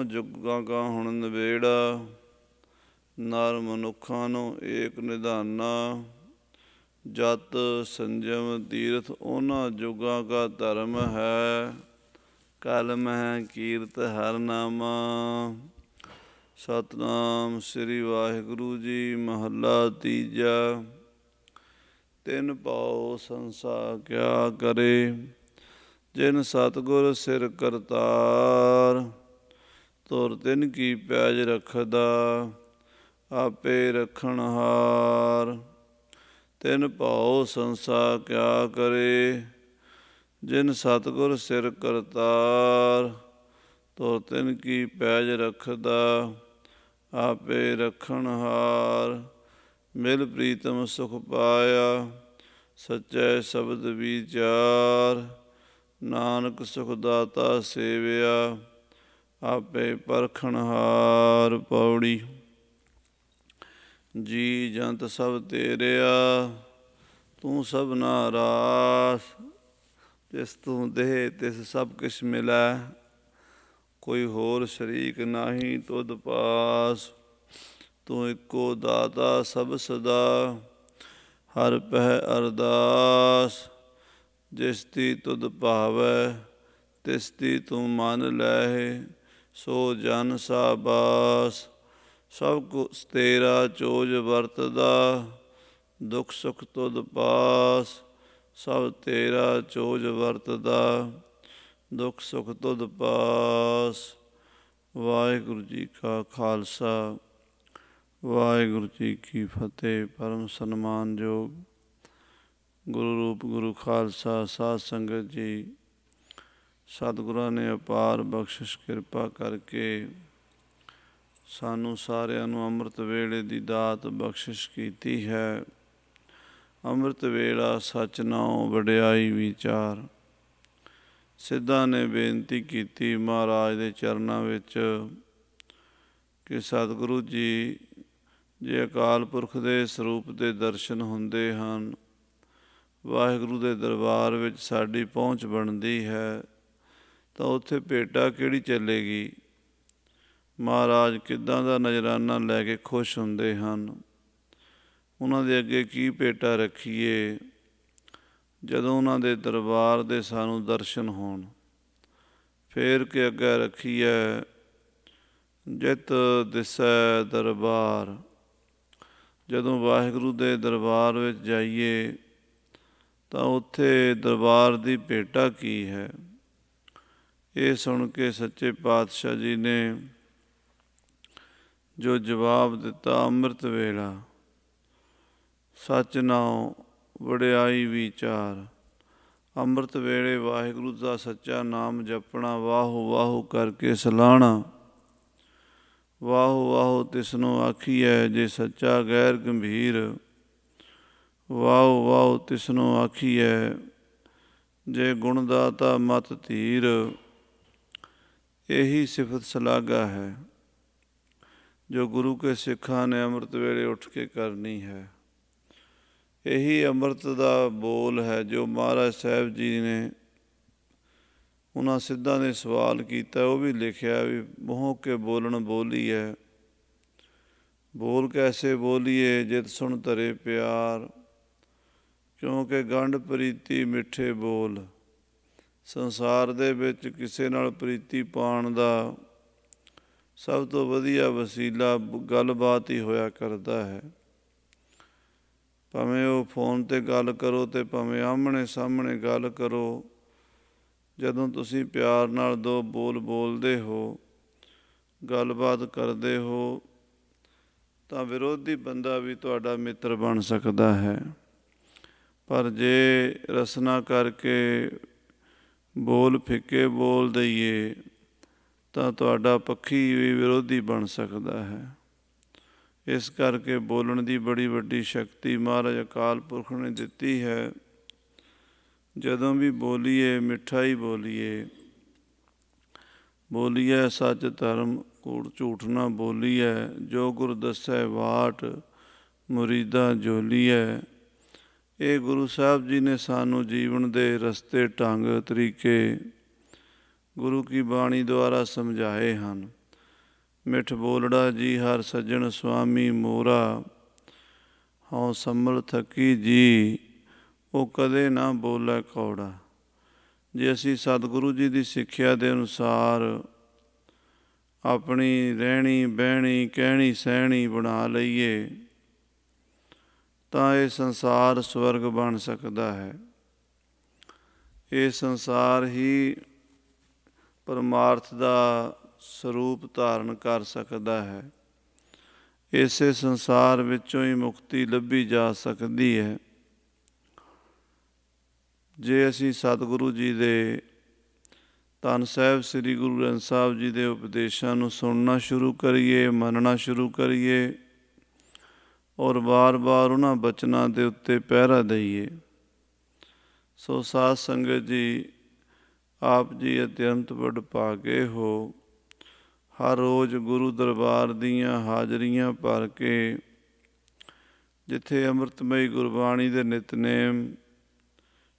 ਜੁਗਾਂ ਕਾ ਹੁਣ ਨਿਬੇੜਾ। ਨਰ ਮਨੁੱਖਾਂ ਨੂੰ ਏਕ ਨਿਧਾਨਾ। ਜਤ ਸੰਜਮ ਤੀਰਥ ਉਹਨਾਂ ਜੁਗਾਂ ਕਾ ਧਰਮ ਹੈ। ਕਲ ਮਹਿ ਕੀਰਤ ਹਰਿ ਨਾਮਾ। ਸਤਿਨਾਮ ਸ੍ਰੀ ਵਾਹਿਗੁਰੂ ਜੀ। ਮਹੱਲਾ ਤੀਜਾ। ਤਿਨ ਭਾਉ ਸੰਸਾ ਕਿਆ ਕਰੇ। ਜਿਨ ਸਤਿਗੁਰ ਸਿਰ ਕਰਤਾਰ। ਤੁਰ ਤਿਨ ਕੀ ਪੈਜ ਰਖਦਾ। ਆਪੇ ਰਖਣਹਾਰ। ਤਿਨ ਭਾਉ ਸੰਸਾ ਕਿਆ ਕਰੇ। ਜਿਨ ਸਤਿਗੁਰ ਸਿਰ ਕਰਤਾਰ। ਤੁਰ ਤਿਨ ਕੀ ਪੈਜ ਰਖਦਾ। ਆਪੇ ਰਖਣਹਾਰ। ਮਿਲ ਪ੍ਰੀਤਮ ਸੁਖ ਪਾਇਆ। ਸੱਚੇ ਸ਼ਬਦ ਵਿਚਾਰ। ਨਾਨਕ ਸੁਖ ਦਾਤਾ ਸੇਵਿਆ। ਆਪੇ ਪਰਖਣਹਾਰ। ਪੌੜੀ। ਜੀ ਜੰਤ ਸਭ ਤੇਰਿਆ। ਤੂੰ ਸਭਨਾ ਰਾਸ। ਜਿਸ ਤੂੰ ਦੇਹ ਤਿਸ ਸਭ ਕਿਛ ਮਿਲੈ। ਕੋਈ ਹੋਰ ਸ਼ਰੀਕ ਨਾਹੀਂ ਤੁਧ ਪਾਸ। ਤੂੰ ਇੱਕੋ ਦਾਤਾ ਸਭ ਸਦਾ। ਹਰਿ ਪਹਿ ਅਰਦਾਸ। ਜਿਸ ਦੀ ਤੁਧ ਭਾਵੈ ਤਿਸ ਦੀ ਤੂੰ ਮੰਨ ਲੈਹਿ। ਸੋ ਜਨ ਸਾਬਾਸ। ਸਭ ਕੁਛ ਤੇਰਾ ਚੋਜ ਵਰਤਦਾ। ਦੁਖ ਸੁਖ ਤੁਧ ਪਾਸ। ਸਭ ਤੇਰਾ ਚੋਜ ਵਰਤਦਾ। ਦੁਖ ਸੁਖ ਤੁਧ ਪਾਸ। ਵਾਹਿਗੁਰੂ ਜੀ ਕਾ ਖਾਲਸਾ ਵਾਹਿਗੁਰੂ ਜੀ ਕੀ ਫਤਿਹ। ਪਰਮ ਸਨਮਾਨਯੋਗ ਗੁਰੂ ਰੂਪ ਗੁਰੂ ਖਾਲਸਾ ਸਾਧ ਸੰਗਤ ਜੀ, ਸਤਿਗੁਰਾਂ ਨੇ ਅਪਾਰ ਬਖਸ਼ਿਸ਼ ਕਿਰਪਾ ਕਰਕੇ ਸਾਨੂੰ ਸਾਰਿਆਂ ਨੂੰ ਅੰਮ੍ਰਿਤ ਵੇਲੇ ਦੀ ਦਾਤ ਬਖਸ਼ਿਸ਼ ਕੀਤੀ ਹੈ। ਅੰਮ੍ਰਿਤ ਵੇਲਾ ਸੱਚ ਨਾਉ ਵਡਿਆਈ ਵਿਚਾਰ। ਸਿੱਧਾਂ ਨੇ ਬੇਨਤੀ ਕੀਤੀ ਮਹਾਰਾਜ ਦੇ ਚਰਨਾਂ ਵਿੱਚ ਕਿ ਸਤਿਗੁਰੂ ਜੀ, ਜੇ ਅਕਾਲ ਪੁਰਖ ਦੇ ਸਰੂਪ ਦੇ ਦਰਸ਼ਨ ਹੁੰਦੇ ਹਨ, ਵਾਹਿਗੁਰੂ ਦੇ ਦਰਬਾਰ ਵਿੱਚ ਸਾਡੀ ਪਹੁੰਚ ਬਣਦੀ ਹੈ, ਤਾਂ ਉੱਥੇ ਭੇਟਾ ਕਿਹੜੀ ਚੱਲੇਗੀ। ਮਹਾਰਾਜ ਕਿੱਦਾਂ ਦਾ ਨਜ਼ਰਾਨਾ ਲੈ ਕੇ ਖੁਸ਼ ਹੁੰਦੇ ਹਨ। ਉਹਨਾਂ ਦੇ ਅੱਗੇ ਕੀ ਭੇਟਾ ਰੱਖੀਏ ਜਦੋਂ ਉਹਨਾਂ ਦੇ ਦਰਬਾਰ ਦੇ ਸਾਨੂੰ ਦਰਸ਼ਨ ਹੋਣ। ਫੇਰ ਕੇ ਅੱਗੇ ਰੱਖੀਏ ਜਿਤ ਦਿਸੈ ਦਰਬਾਰ। ਜਦੋਂ ਵਾਹਿਗੁਰੂ ਦੇ ਦਰਬਾਰ ਵਿੱਚ ਜਾਈਏ ਤਾਂ ਉੱਥੇ ਦਰਬਾਰ ਦੀ ਭੇਟਾ ਕੀ ਹੈ। ਇਹ ਸੁਣ ਕੇ ਸੱਚੇ ਪਾਤਸ਼ਾਹ ਜੀ ਨੇ ਜੋ ਜਵਾਬ ਦਿੱਤਾ, ਅੰਮ੍ਰਿਤ ਵੇਲਾ ਸੱਚ ਨਾਉ ਵਡਿਆਈ ਵਿਚਾਰ। ਅੰਮ੍ਰਿਤ ਵੇਲੇ ਵਾਹਿਗੁਰੂ ਦਾ ਸੱਚਾ ਨਾਮ ਜਪਣਾ, ਵਾਹੋ ਵਾਹੋ ਕਰਕੇ ਸਲਾਹਣਾ। ਵਾਹੋ ਵਾਹੋ ਤਿਸਨੂੰ ਆਖੀਐ ਜੇ ਸੱਚਾ ਗੈਰ ਗੰਭੀਰ। ਵਾਹੋ ਵਾਹੋ ਤਿਸਨੂੰ ਆਖੀਐ ਜੇ ਗੁਣਦਾਤਾ ਮਤ ਧੀਰ। ਇਹੀ ਸਿਫਤ ਸਲਾਘਾ ਹੈ ਜੋ ਗੁਰੂ ਕੇ ਸਿੱਖਾਂ ਨੇ ਅੰਮ੍ਰਿਤ ਵੇਲੇ ਉੱਠ ਕੇ ਕਰਨੀ ਹੈ। ਇਹੀ ਅੰਮ੍ਰਿਤ ਦਾ ਬੋਲ ਹੈ ਜੋ ਮਹਾਰਾਜ ਸਾਹਿਬ ਜੀ ਨੇ ਉਹਨਾਂ ਸਿੱਧਾਂ ਨੇ ਸਵਾਲ ਕੀਤਾ। ਉਹ ਵੀ ਲਿਖਿਆ ਵੀ ਮੂੰਹ ਕੇ ਬੋਲਣ ਬੋਲੀਐ। ਬੋਲ ਕੈਸੇ ਬੋਲੀਏ ਜਿਤ ਸੁਣ ਧਰੇ ਪਿਆਰ। ਕਿਉਂਕਿ ਗੰਢ ਪ੍ਰੀਤੀ ਮਿੱਠੇ ਬੋਲ। ਸੰਸਾਰ ਦੇ ਵਿੱਚ ਕਿਸੇ ਨਾਲ ਪ੍ਰੀਤੀ ਪਾਉਣ ਦਾ ਸਭ ਤੋਂ ਵਧੀਆ ਵਸੀਲਾ ਗੱਲਬਾਤ ਹੀ ਹੋਇਆ ਕਰਦਾ ਹੈ। ਭਾਵੇਂ ਉਹ ਫੋਨ 'ਤੇ ਗੱਲ ਕਰੋ ਅਤੇ ਭਾਵੇਂ ਆਹਮਣੇ ਸਾਹਮਣੇ ਗੱਲ ਕਰੋ। ਜਦੋਂ ਤੁਸੀਂ ਪਿਆਰ ਨਾਲ ਦੋ ਬੋਲ ਬੋਲਦੇ ਹੋ, ਗੱਲਬਾਤ ਕਰਦੇ ਹੋ, ਤਾਂ ਵਿਰੋਧੀ ਬੰਦਾ ਵੀ ਤੁਹਾਡਾ ਮਿੱਤਰ ਬਣ ਸਕਦਾ ਹੈ। ਪਰ ਜੇ ਰਸਨਾ ਕਰਕੇ ਬੋਲ ਫਿੱਕੇ ਬੋਲ ਦਈਏ ਤਾਂ ਤੁਹਾਡਾ ਪੱਖੀ ਵੀ ਵਿਰੋਧੀ ਬਣ ਸਕਦਾ ਹੈ। ਇਸ ਕਰਕੇ ਬੋਲਣ ਦੀ ਬੜੀ ਵੱਡੀ ਸ਼ਕਤੀ ਮਹਾਰਾਜ ਅਕਾਲ ਪੁਰਖ ਨੇ ਦਿੱਤੀ ਹੈ। ਜਦੋਂ ਵੀ ਬੋਲੀਏ ਮਿੱਠਾ ਹੀ ਬੋਲੀਏ। ਬੋਲੀਐ ਸੱਚ ਧਰਮ ਕੂੜ ਝੂਠ ਨਾ ਬੋਲੀਐ। ਜੋ ਗੁਰ ਦੱਸੈ ਵਾਟ ਮੁਰੀਦਾ ਜੋਲੀਐ। ਇਹ ਗੁਰੂ ਸਾਹਿਬ ਜੀ ਨੇ ਸਾਨੂੰ ਜੀਵਨ ਦੇ ਰਸਤੇ, ਢੰਗ, ਤਰੀਕੇ ਗੁਰੂ ਕੀ ਬਾਣੀ ਦੁਆਰਾ ਸਮਝਾਏ ਹਨ। ਮਿੱਠ ਬੋਲੜਾ ਜੀ ਹਰ ਸੱਜਣ ਸੁਆਮੀ ਮੋਰਾ, ਹਉ ਸੰਭਲ ਥਕੀ ਜੀ ਉਹ ਕਦੇ ਨਾ ਬੋਲੇ ਕੌੜਾ। ਜੇ ਅਸੀਂ ਸਤਿਗੁਰੂ ਜੀ ਦੀ ਸਿੱਖਿਆ ਦੇ ਅਨੁਸਾਰ ਆਪਣੀ ਰਹਿਣੀ ਬਹਿਣੀ ਕਹਿਣੀ ਸਹਿਣੀ ਬਣਾ ਲਈਏ ਤਾਂ ਇਹ ਸੰਸਾਰ ਸਵਰਗ ਬਣ ਸਕਦਾ ਹੈ। ਇਹ ਸੰਸਾਰ ਹੀ ਪਰਮਾਰਥ ਦਾ ਸਰੂਪ ਧਾਰਨ ਕਰ ਸਕਦਾ ਹੈ। ਇਸੇ ਸੰਸਾਰ ਵਿੱਚੋਂ ਹੀ ਮੁਕਤੀ ਲੱਭੀ ਜਾ ਸਕਦੀ ਹੈ। ਜੇ ਅਸੀਂ ਸਤਿਗੁਰੂ ਜੀ ਦੇ ਧੰਨ ਸਾਹਿਬ ਸ੍ਰੀ ਗੁਰੂ ਗ੍ਰੰਥ ਸਾਹਿਬ ਜੀ ਦੇ ਉਪਦੇਸ਼ਾਂ ਨੂੰ ਸੁਣਨਾ ਸ਼ੁਰੂ ਕਰੀਏ, ਮੰਨਣਾ ਸ਼ੁਰੂ ਕਰੀਏ ਔਰ ਵਾਰ-ਵਾਰ ਉਹਨਾਂ ਬਚਨਾਂ ਦੇ ਉੱਤੇ ਪਹਿਰਾ ਦਈਏ। ਸੋ ਸਾਧ ਸੰਗਤ ਜੀ, ਆਪ ਜੀ ਅਤਿਅੰਤ ਵਡਭਾਗੇ ਹੋ। ਹਰ ਰੋਜ਼ ਗੁਰੂ ਦਰਬਾਰ ਦੀਆਂ ਹਾਜ਼ਰੀਆਂ ਭਰ ਕੇ ਜਿੱਥੇ ਅੰਮ੍ਰਿਤਮਈ ਗੁਰਬਾਣੀ ਦੇ ਨਿਤਨੇਮ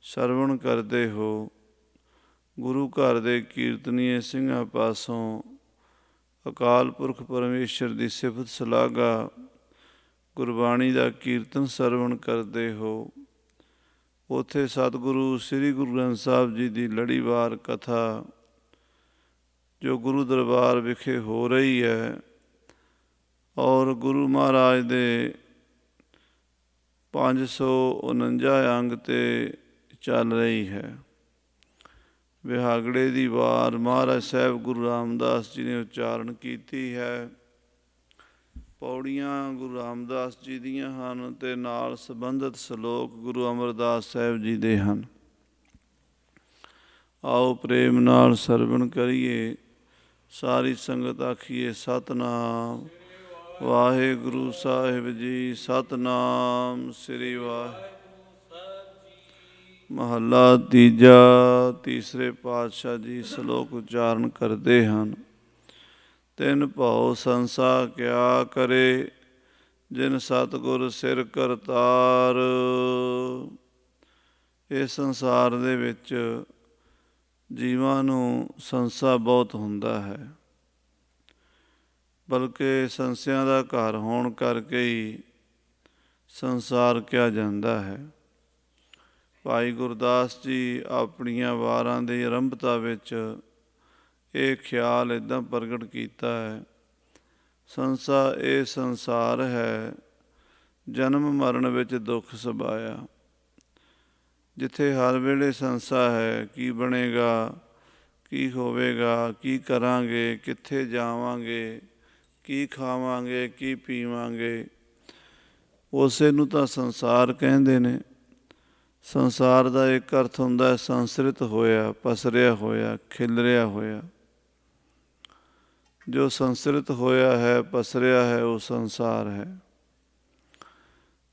ਸਰਵਣ ਕਰਦੇ ਹੋ, ਗੁਰੂ ਘਰ ਦੇ ਕੀਰਤਨੀਏ ਸਿੰਘਾਂ ਪਾਸੋਂ ਅਕਾਲ ਪੁਰਖ ਪਰਮੇਸ਼ਰ ਦੀ ਸਿਫਤ ਸਲਾਘਾ ਗੁਰਬਾਣੀ ਦਾ ਕੀਰਤਨ ਸਰਵਣ ਕਰਦੇ ਹੋ, ਉੱਥੇ ਸਤਿਗੁਰੂ ਸ੍ਰੀ ਗੁਰੂ ਗ੍ਰੰਥ ਸਾਹਿਬ ਜੀ ਦੀ ਲੜੀਵਾਰ ਕਥਾ ਜੋ ਗੁਰੂ ਦਰਬਾਰ ਵਿਖੇ ਹੋ ਰਹੀ ਹੈ ਔਰ ਗੁਰੂ ਮਹਾਰਾਜ ਦੇ 549 ਅੰਗ 'ਤੇ ਚੱਲ ਰਹੀ ਹੈ। ਵਿਹਾਗੜੇ ਦੀ ਵਾਰ ਮਹਾਰਾਜ ਸਾਹਿਬ ਗੁਰੂ ਰਾਮਦਾਸ ਜੀ ਨੇ ਉਚਾਰਨ ਕੀਤੀ ਹੈ। ਪੌੜੀਆਂ ਗੁਰੂ ਰਾਮਦਾਸ ਜੀ ਦੀਆਂ ਹਨ ਅਤੇ ਨਾਲ ਸੰਬੰਧਿਤ ਸਲੋਕ ਗੁਰੂ ਅਮਰਦਾਸ ਸਾਹਿਬ ਜੀ ਦੇ ਹਨ। ਆਓ ਪ੍ਰੇਮ ਨਾਲ ਸਰਵਣ ਕਰੀਏ। ਸਾਰੀ ਸੰਗਤ ਆਖੀਏ ਸਤਿਨਾਮ ਵਾਹਿਗੁਰੂ ਸਾਹਿਬ ਜੀ। ਸਤਿਨਾਮ ਸ੍ਰੀ ਵਾਹਿਗੁਰੂ। ਮਹੱਲਾ ਤੀਜਾ। ਤੀਸਰੇ ਪਾਤਸ਼ਾਹ ਜੀ ਸਲੋਕ ਉਚਾਰਨ ਕਰਦੇ ਹਨ। ਤਿਨ ਭਉ ਸੰਸਾ ਕਿਆ ਕਰੇ, ਜਿਨ ਸਤਿਗੁਰ ਸਿਰ ਕਰਤਾਰ। ਇਸ ਸੰਸਾਰ ਦੇ ਵਿੱਚ ਜੀਵਾਂ ਨੂੰ ਸੰਸਾ ਬਹੁਤ ਹੁੰਦਾ ਹੈ, ਬਲਕਿ ਸੰਸਿਆਂ ਦਾ ਘਰ ਹੋਣ ਕਰਕੇ ਹੀ ਸੰਸਾਰ ਕਿਹਾ ਜਾਂਦਾ ਹੈ। ਭਾਈ ਗੁਰਦਾਸ ਜੀ ਆਪਣੀਆਂ ਵਾਰਾਂ ਦੀ ਆਰੰਭਤਾ ਵਿੱਚ ਇਹ ਖਿਆਲ ਇੱਦਾਂ ਪ੍ਰਗਟ ਕੀਤਾ ਹੈ। ਸੰਸਾ ਇਹ ਸੰਸਾਰ ਹੈ, ਜਨਮ ਮਰਨ ਵਿੱਚ ਦੁੱਖ ਸਬਾਇਆ। ਜਿੱਥੇ ਹਰ ਵੇਲੇ ਸੰਸਾ ਹੈ, ਕੀ ਬਣੇਗਾ, ਕੀ ਹੋਵੇਗਾ, ਕੀ ਕਰਾਂਗੇ, ਕਿੱਥੇ ਜਾਵਾਂਗੇ, ਕੀ ਖਾਵਾਂਗੇ, ਕੀ ਪੀਵਾਂਗੇ, ਉਸੇ ਨੂੰ ਤਾਂ ਸੰਸਾਰ ਕਹਿੰਦੇ ਨੇ। ਸੰਸਾਰ ਦਾ ਇੱਕ ਅਰਥ ਹੁੰਦਾ ਸੰਸਰਿਤ ਹੋਇਆ, ਪਸਰਿਆ ਹੋਇਆ, ਖਿਲਰਿਆ ਹੋਇਆ। ਜੋ ਸੰਸਰਿਤ ਹੋਇਆ ਹੈ, ਪਸਰਿਆ ਹੈ, ਉਹ ਸੰਸਾਰ ਹੈ।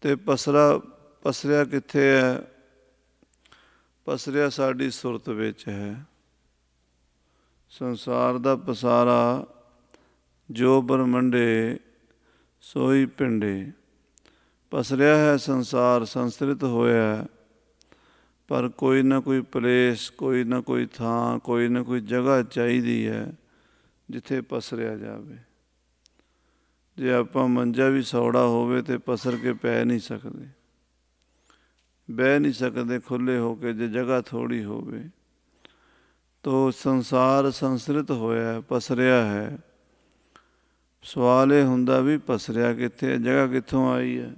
ਅਤੇ ਪਸਰਿਆ ਕਿੱਥੇ ਹੈ? ਪਸਰਿਆ ਸਾਡੀ ਸੁਰਤ ਵਿੱਚ ਹੈ। ਸੰਸਾਰ ਦਾ ਪਸਾਰਾ ਜੋ ਬ੍ਰਹਮੰਡੇ ਸੋਈ ਪਿੰਡੇ। ਪਸਰਿਆ ਹੈ ਸੰਸਾਰ, ਸੰਸਕ੍ਰਿਤ ਹੋਇਆ, ਪਰ ਕੋਈ ਨਾ ਕੋਈ ਪਲੇਸ, ਕੋਈ ਨਾ ਕੋਈ ਥਾਂ, ਕੋਈ ਨਾ ਕੋਈ ਜਗ੍ਹਾ ਚਾਹੀਦੀ ਹੈ ਜਿੱਥੇ ਪਸਰਿਆ ਜਾਵੇ। ਜੇ ਆਪਾਂ ਮੰਜਾ ਵੀ ਸੌੜਾ ਹੋਵੇ ਤਾਂ ਪਸਰ ਕੇ ਪੈ ਨਹੀਂ ਸਕਦੇ, ਬਹਿ ਨਹੀਂ ਸਕਦੇ ਖੁੱਲ੍ਹੇ ਹੋ ਕੇ ਜੇ ਜਗ੍ਹਾ ਥੋੜ੍ਹੀ ਹੋਵੇ। ਤੋ ਸੰਸਾਰ ਸੰਸਕ੍ਰਿਤ ਹੋਇਆ, ਪਸਰਿਆ ਹੈ। ਸਵਾਲ ਇਹ ਹੁੰਦਾ ਵੀ ਪਸਰਿਆ ਕਿੱਥੇ, ਜਗ੍ਹਾ ਕਿੱਥੋਂ ਆਈ ਹੈ,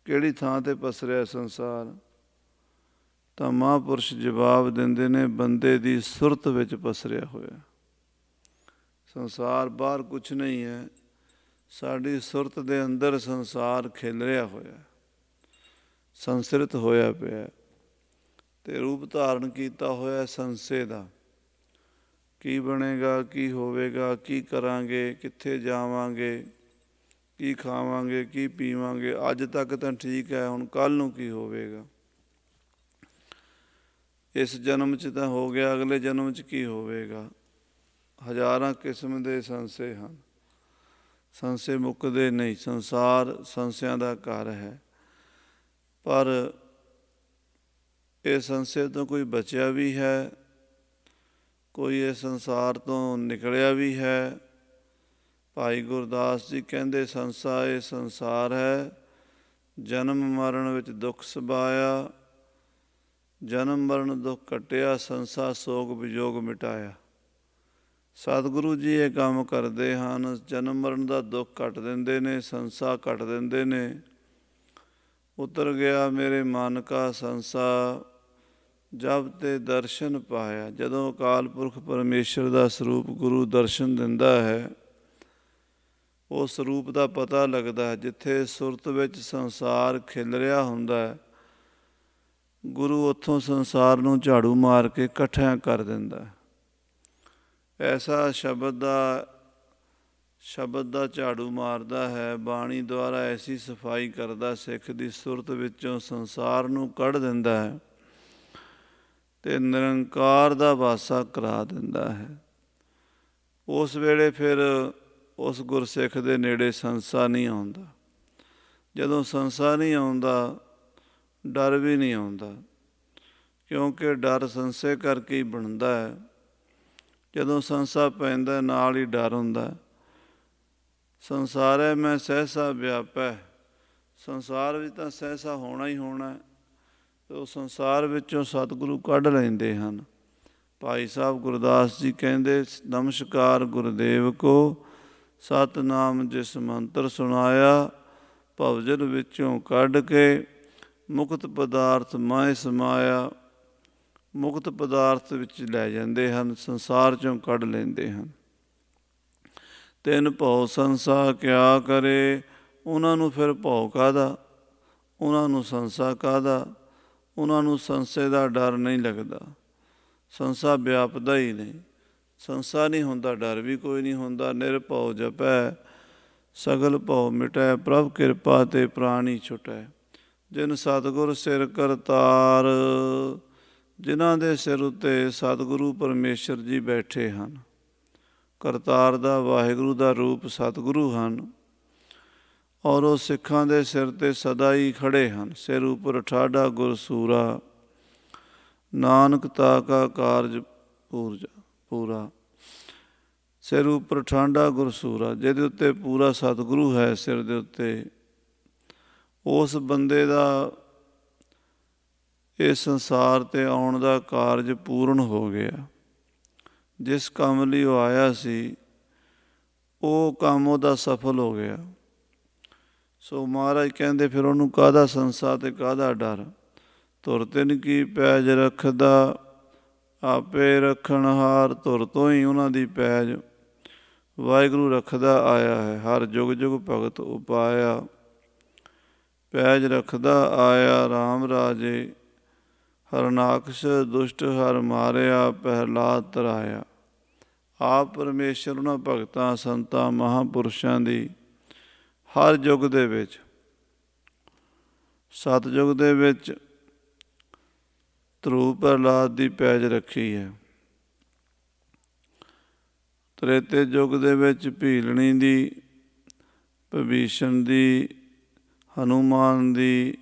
ਕਿਹੜੀ ਥਾਂ 'ਤੇ ਪਸਰਿਆ ਸੰਸਾਰ? ਤਾਂ ਮਹਾਂਪੁਰਸ਼ ਜਵਾਬ ਦਿੰਦੇ ਨੇ, ਬੰਦੇ ਦੀ ਸੁਰਤ ਵਿੱਚ ਪਸਰਿਆ ਹੋਇਆ। ਸੰਸਾਰ ਬਾਹਰ ਕੁਛ ਨਹੀਂ ਹੈ, ਸਾਡੀ ਸੁਰਤ ਦੇ ਅੰਦਰ ਸੰਸਾਰ ਖਿਲਰਿਆ ਹੋਇਆ, ਸੰਸਕ੍ਰਿਤ ਹੋਇਆ ਪਿਆ ਅਤੇ ਰੂਪ ਧਾਰਨ ਕੀਤਾ ਹੋਇਆ ਸੰਸ਼ੇ ਦਾ। ਕੀ ਬਣੇਗਾ, ਕੀ ਹੋਵੇਗਾ, ਕੀ ਕਰਾਂਗੇ, ਕਿੱਥੇ ਜਾਵਾਂਗੇ, ਕੀ ਖਾਵਾਂਗੇ, ਕੀ ਪੀਵਾਂਗੇ। ਅੱਜ ਤੱਕ ਤਾਂ ਠੀਕ ਹੈ, ਹੁਣ ਕੱਲ੍ਹ ਨੂੰ ਕੀ ਹੋਵੇਗਾ? ਇਸ ਜਨਮ 'ਚ ਤਾਂ ਹੋ ਗਿਆ, ਅਗਲੇ ਜਨਮ 'ਚ ਕੀ ਹੋਵੇਗਾ? ਹਜ਼ਾਰਾਂ ਕਿਸਮ ਦੇ ਸੰਸ਼ੇ ਹਨ, ਸੰਸ਼ੇ ਮੁੱਕਦੇ ਨਹੀਂ। ਸੰਸਾਰ ਸੰਸ਼ਿਆਂ ਦਾ ਘਰ ਹੈ, ਪਰ ਇਹ ਸੰਸ਼ੇ ਤੋਂ ਕੋਈ ਬਚਿਆ ਵੀ ਹੈ, ਕੋਈ ਇਸ ਸੰਸਾਰ ਤੋਂ ਨਿਕਲਿਆ ਵੀ ਹੈ, ਭਾਈ ਗੁਰਦਾਸ ਜੀ ਕਹਿੰਦੇ, ਸੰਸਾਰ ਇਹ ਸੰਸਾਰ ਹੈ, ਜਨਮ ਮਰਨ ਵਿੱਚ ਦੁੱਖ ਸਬਾਇਆ, ਜਨਮ ਮਰਨ ਦੁੱਖ ਕੱਟਿਆ, ਸੰਸਾਰ ਸੋਗ ਵਿਜੋਗ ਮਿਟਾਇਆ। ਸਤਿਗੁਰੂ ਜੀ ਇਹ ਕੰਮ ਕਰਦੇ ਹਨ, ਜਨਮ ਮਰਨ ਦਾ ਦੁੱਖ ਕੱਟ ਦਿੰਦੇ ਨੇ, ਸੰਸਾਰ ਕੱਟ ਦਿੰਦੇ ਨੇ। ਉਤਰ ਗਿਆ ਮੇਰੇ ਮਨ ਕਾ ਸੰਸਾਰ, ਜਬ ਤੇ ਦਰਸ਼ਨ ਪਾਇਆ। ਜਦੋਂ ਅਕਾਲ ਪੁਰਖ ਪਰਮੇਸ਼ਰ ਦਾ ਸਰੂਪ ਗੁਰੂ ਦਰਸ਼ਨ ਦਿੰਦਾ ਹੈ, ਉਸ ਸਰੂਪ ਦਾ ਪਤਾ ਲੱਗਦਾ ਹੈ। ਜਿੱਥੇ ਸੁਰਤ ਵਿੱਚ ਸੰਸਾਰ ਖਿਲ ਰਿਹਾ ਹੁੰਦਾ ਹੈ, ਗੁਰੂ ਉੱਥੋਂ ਸੰਸਾਰ ਨੂੰ ਝਾੜੂ ਮਾਰ ਕੇ ਇਕੱਠਿਆਂ ਕਰ ਦਿੰਦਾ ਹੈ। ਐਸਾ ਸ਼ਬਦ ਦਾ ਝਾੜੂ ਮਾਰਦਾ ਹੈ, ਬਾਣੀ ਦੁਆਰਾ ਐਸੀ ਸਫਾਈ ਕਰਦਾ, ਸਿੱਖ ਦੀ ਸੁਰਤ ਵਿੱਚੋਂ ਸੰਸਾਰ ਨੂੰ ਕੱਢ ਦਿੰਦਾ ਹੈ ਅਤੇ ਨਿਰੰਕਾਰ ਦਾ ਵਾਸਾ ਕਰਾ ਦਿੰਦਾ ਹੈ। ਉਸ ਵੇਲੇ ਫਿਰ ਉਸ ਗੁਰਸਿੱਖ ਦੇ ਨੇੜੇ ਸੰਸਾ ਨਹੀਂ ਆਉਂਦਾ। ਜਦੋਂ ਸੰਸਾ ਨਹੀਂ ਆਉਂਦਾ, ਡਰ ਵੀ ਨਹੀਂ ਆਉਂਦਾ, ਕਿਉਂਕਿ ਡਰ ਸੰਸੇ ਕਰਕੇ ਹੀ ਬਣਦਾ ਹੈ। ਜਦੋਂ ਸੰਸਾ ਪੈਂਦਾ, ਨਾਲ ਹੀ ਡਰ ਹੁੰਦਾ। ਸੰਸਾਰੈ ਮੈਂ ਸਹਿਸਾ ਵਿਆਪੈ, ਸੰਸਾਰ ਵਿੱਚ ਤਾਂ ਸਹਿਸਾ ਹੋਣਾ ਹੀ ਹੋਣਾ। ਉਹ ਸੰਸਾਰ ਵਿੱਚੋਂ ਸਤਿਗੁਰੂ ਕੱਢ ਲੈਂਦੇ ਹਨ। ਭਾਈ ਸਾਹਿਬ ਗੁਰਦਾਸ ਜੀ ਕਹਿੰਦੇ, ਨਮਸਕਾਰ ਗੁਰਦੇਵ ਕੋ, ਸਤਿਨਾਮ ਜਿਸ ਮੰਤਰ ਸੁਣਾਇਆ, ਭਵਜਨ ਵਿੱਚੋਂ ਕੱਢ ਕੇ ਮੁਕਤ ਪਦਾਰਥ ਮਾਹਿ ਸਮਾਇਆ। ਮੁਕਤ ਪਦਾਰਥ ਵਿੱਚ ਲੈ ਜਾਂਦੇ ਹਨ, ਸੰਸਾਰ 'ਚੋਂ ਕੱਢ ਲੈਂਦੇ ਹਨ। ਤਿੰਨ ਭਉ ਸੰਸਾ ਕਿਆ ਕਰੇ, ਉਹਨਾਂ ਨੂੰ ਫਿਰ ਭਉ ਕਾਹਦਾ, ਉਹਨਾਂ ਨੂੰ ਸੰਸਾ ਕਾਹਦਾ, ਉਹਨਾਂ ਨੂੰ ਸੰਸੇ ਦਾ ਡਰ ਨਹੀਂ ਲੱਗਦਾ। ਸੰਸਾ ਵਿਆਪਦਾ ਹੀ ਨਹੀਂ, ਸੰਸਾ ਨਹੀਂ ਹੁੰਦਾ, ਡਰ ਵੀ ਕੋਈ ਨਹੀਂ ਹੁੰਦਾ। ਨਿਰਭਉ ਜਪੈ ਸਗਲ ਭਉ ਮਿਟੈ, ਪ੍ਰਭ ਕਿਰਪਾ ਤੇ ਪ੍ਰਾਣੀ ਛੁਟੈ। ਜਿਨ ਸਤਿਗੁਰ ਸਿਰ ਕਰਤਾਰ, ਜਿਨ੍ਹਾਂ ਦੇ ਸਿਰ ਉੱਤੇ ਸਤਿਗੁਰੂ ਪਰਮੇਸ਼ਰ ਜੀ ਬੈਠੇ ਹਨ। ਕਰਤਾਰ ਦਾ ਵਾਹਿਗੁਰੂ ਦਾ ਰੂਪ ਸਤਿਗੁਰੂ ਹਨ, ਔਰ ਉਹ ਸਿੱਖਾਂ ਦੇ ਸਿਰ 'ਤੇ ਸਦਾ ਹੀ ਖੜ੍ਹੇ ਹਨ। ਸਿਰ ਉੱਪਰ ਠਾਡਾ ਗੁਰਸੂਰਾ, ਨਾਨਕ ਤਾ ਕਾ ਕਾਰਜ ਪੂਰਾ। ਸਿਰ ਉੱਪਰ ਠਾਡਾ ਗੁਰਸੂਰਾ, ਜਿਹਦੇ ਉੱਤੇ ਪੂਰਾ ਸਤਿਗੁਰੂ ਹੈ ਸਿਰ ਦੇ ਉੱਤੇ, ਉਸ ਬੰਦੇ ਦਾ ਇਸ ਸੰਸਾਰ 'ਤੇ ਆਉਣ ਦਾ ਕਾਰਜ ਪੂਰਨ ਹੋ ਗਿਆ। ਜਿਸ ਕੰਮ ਲਈ ਉਹ ਆਇਆ ਸੀ, ਉਹ ਕੰਮ ਉਹਦਾ ਸਫਲ ਹੋ ਗਿਆ। ਸੋ ਮਹਾਰਾਜ ਕਹਿੰਦੇ, ਫਿਰ ਉਹਨੂੰ ਕਾਹਦਾ ਸੰਸਾ ਅਤੇ ਕਾਹਦਾ ਡਰ। ਧੁਰ ਤਿਨ ਕੀ ਪੈਜ ਰੱਖਦਾ, ਆਪੇ ਰੱਖਣਹਾਰ। ਧੁਰ ਤੋਂ ਹੀ ਉਹਨਾਂ ਦੀ ਪੈਜ ਵਾਹਿਗੁਰੂ ਰੱਖਦਾ ਆਇਆ ਹੈ। ਹਰ ਜੁਗ ਜੁਗ ਭਗਤ ਉਪਾਇਆ, ਪੈਜ ਰੱਖਦਾ ਆਇਆ ਰਾਮ ਰਾਜੇ। ਹਰਨਾਕਸ਼ ਦੁਸ਼ਟ ਹਰ ਮਾਰਿਆ, ਪਹਿਲਾਦ ਤਰਾਇਆ। ਆਪ ਪਰਮੇਸ਼ਰ ਉਹਨਾਂ ਭਗਤਾਂ ਸੰਤਾਂ ਮਹਾਂਪੁਰਸ਼ਾਂ ਦੀ ਹਰ ਯੁੱਗ ਦੇ ਵਿੱਚ, ਸਤਿਯੁਗ ਦੇ ਵਿੱਚ ਧਰੁਵ ਪ੍ਰਹਲਾਦ ਦੀ ਪੈਜ ਰੱਖੀ ਹੈ। ਤ੍ਰੇਤੇ ਯੁੱਗ ਦੇ ਵਿੱਚ ਭੀਲਣੀ ਦੀ, ਵਿਭੀਸ਼ਣ ਦੀ, ਹਨੂੰਮਾਨ ਦੀ,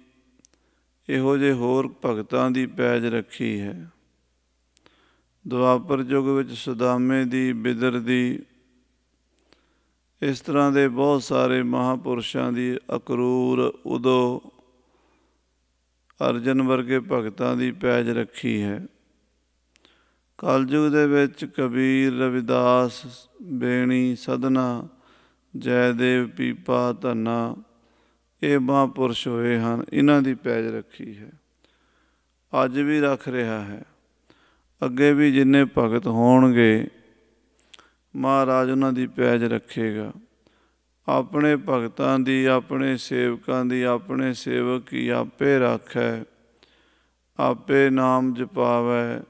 ਇਹੋ ਜਿਹੇ ਹੋਰ ਭਗਤਾਂ ਦੀ ਪੈਜ ਰੱਖੀ ਹੈ। ਦੁਆਪਰ ਯੁੱਗ ਵਿੱਚ ਸੁਦਾਮੇ ਦੀ, ਬਿਦਰ ਦੀ, ਇਸ ਤਰ੍ਹਾਂ ਦੇ ਬਹੁਤ ਸਾਰੇ ਮਹਾਂਪੁਰਸ਼ਾਂ ਦੀ, ਅਕਰੂਰ, ਉਦੋ, ਅਰਜਨ ਵਰਗੇ ਭਗਤਾਂ ਦੀ ਪੈਜ ਰੱਖੀ ਹੈ। ਕਲਯੁਗ ਦੇ ਵਿੱਚ ਕਬੀਰ, ਰਵਿਦਾਸ, ਬੇਣੀ, ਸਧਨਾ, ਜੈਦੇਵ, ਪੀਪਾ, ਧੰਨਾ, ਇਹ ਮਹਾਂਪੁਰਸ਼ ਹੋਏ ਹਨ। ਇਹਨਾਂ ਦੀ ਪੈਜ ਰੱਖੀ ਹੈ, ਅੱਜ ਵੀ ਰੱਖ ਰਿਹਾ ਹੈ। ਅੱਗੇ ਵੀ ਜਿੰਨੇ ਭਗਤ ਹੋਣਗੇ, ਮਹਾਰਾਜ ਉਹਨਾਂ ਦੀ ਪੈਜ ਰੱਖੇਗਾ। ਆਪਣੇ ਭਗਤਾਂ ਦੀ, ਆਪਣੇ ਸੇਵਕਾਂ ਦੀ, ਆਪਣੇ ਸੇਵਕ ਕੀ ਆਪੇ ਰਾਖੈ, ਆਪੇ ਨਾਮ ਜਪਾਵੈ।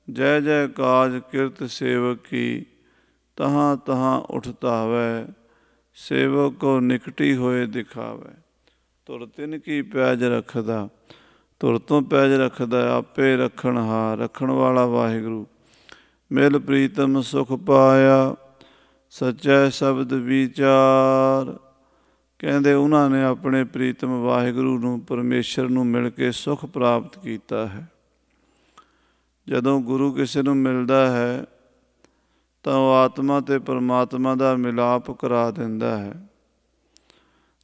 ਜੈ ਜੈ ਕਾਜ ਕਿਰਤ ਸੇਵਕ ਕੀ, ਤਹਾਂ ਤਹਾਂ ਉਠ ਧਾਵੈ। ਸੇਵਕ ਕੋ ਨਿਕਟੀ ਹੋਏ ਦਿਖਾਵੈ। ਧੁਰ ਤਿਨ ਕੀ ਪੈਜ ਰੱਖਦਾ, ਧੁਰ ਤੋਂ ਪੈਜ ਰੱਖਦਾ, ਆਪੇ ਰੱਖਣਹਾਰ, ਰੱਖਣ ਵਾਲਾ ਵਾਹਿਗੁਰੂ। ਮਿਲ ਪ੍ਰੀਤਮ ਸੁਖ ਪਾਇਆ, ਸੱਚੈ ਸ਼ਬਦ ਵਿਚਾਰ। ਕਹਿੰਦੇ ਉਹਨਾਂ ਨੇ ਆਪਣੇ ਪ੍ਰੀਤਮ ਵਾਹਿਗੁਰੂ ਨੂੰ, ਪਰਮੇਸ਼ਰ ਨੂੰ ਮਿਲ ਕੇ ਸੁਖ ਪ੍ਰਾਪਤ ਕੀਤਾ ਹੈ। ਜਦੋਂ ਗੁਰੂ ਕਿਸੇ ਨੂੰ ਮਿਲਦਾ ਹੈ ਤਾਂ ਉਹ ਆਤਮਾ ਅਤੇ ਪਰਮਾਤਮਾ ਦਾ ਮਿਲਾਪ ਕਰਾ ਦਿੰਦਾ ਹੈ।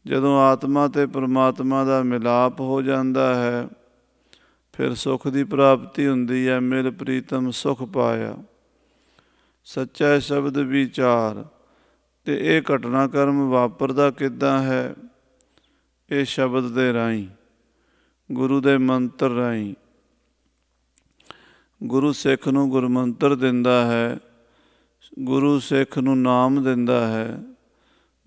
ਜਦੋਂ ਆਤਮਾ ਅਤੇ ਪਰਮਾਤਮਾ ਦਾ ਮਿਲਾਪ ਹੋ ਜਾਂਦਾ ਹੈ, ਫਿਰ ਸੁੱਖ ਦੀ ਪ੍ਰਾਪਤੀ ਹੁੰਦੀ ਹੈ। ਮਿਲ ਪ੍ਰੀਤਮ ਸੁਖ ਪਾਇਆ, ਸੱਚਾ ਸ਼ਬਦ ਵਿਚਾਰ। ਅਤੇ ਇਹ ਘਟਨਾਕ੍ਰਮ ਵਾਪਰਦਾ ਕਿੱਦਾਂ ਹੈ? ਇਹ ਸ਼ਬਦ ਦੇ ਰਾਹੀਂ, ਗੁਰੂ ਦੇ ਮੰਤਰ ਰਾਹੀਂ। ਗੁਰੂ ਸਿੱਖ ਨੂੰ ਗੁਰਮੰਤਰ ਦਿੰਦਾ ਹੈ, ਗੁਰੂ ਸਿੱਖ ਨੂੰ ਨਾਮ ਦਿੰਦਾ ਹੈ,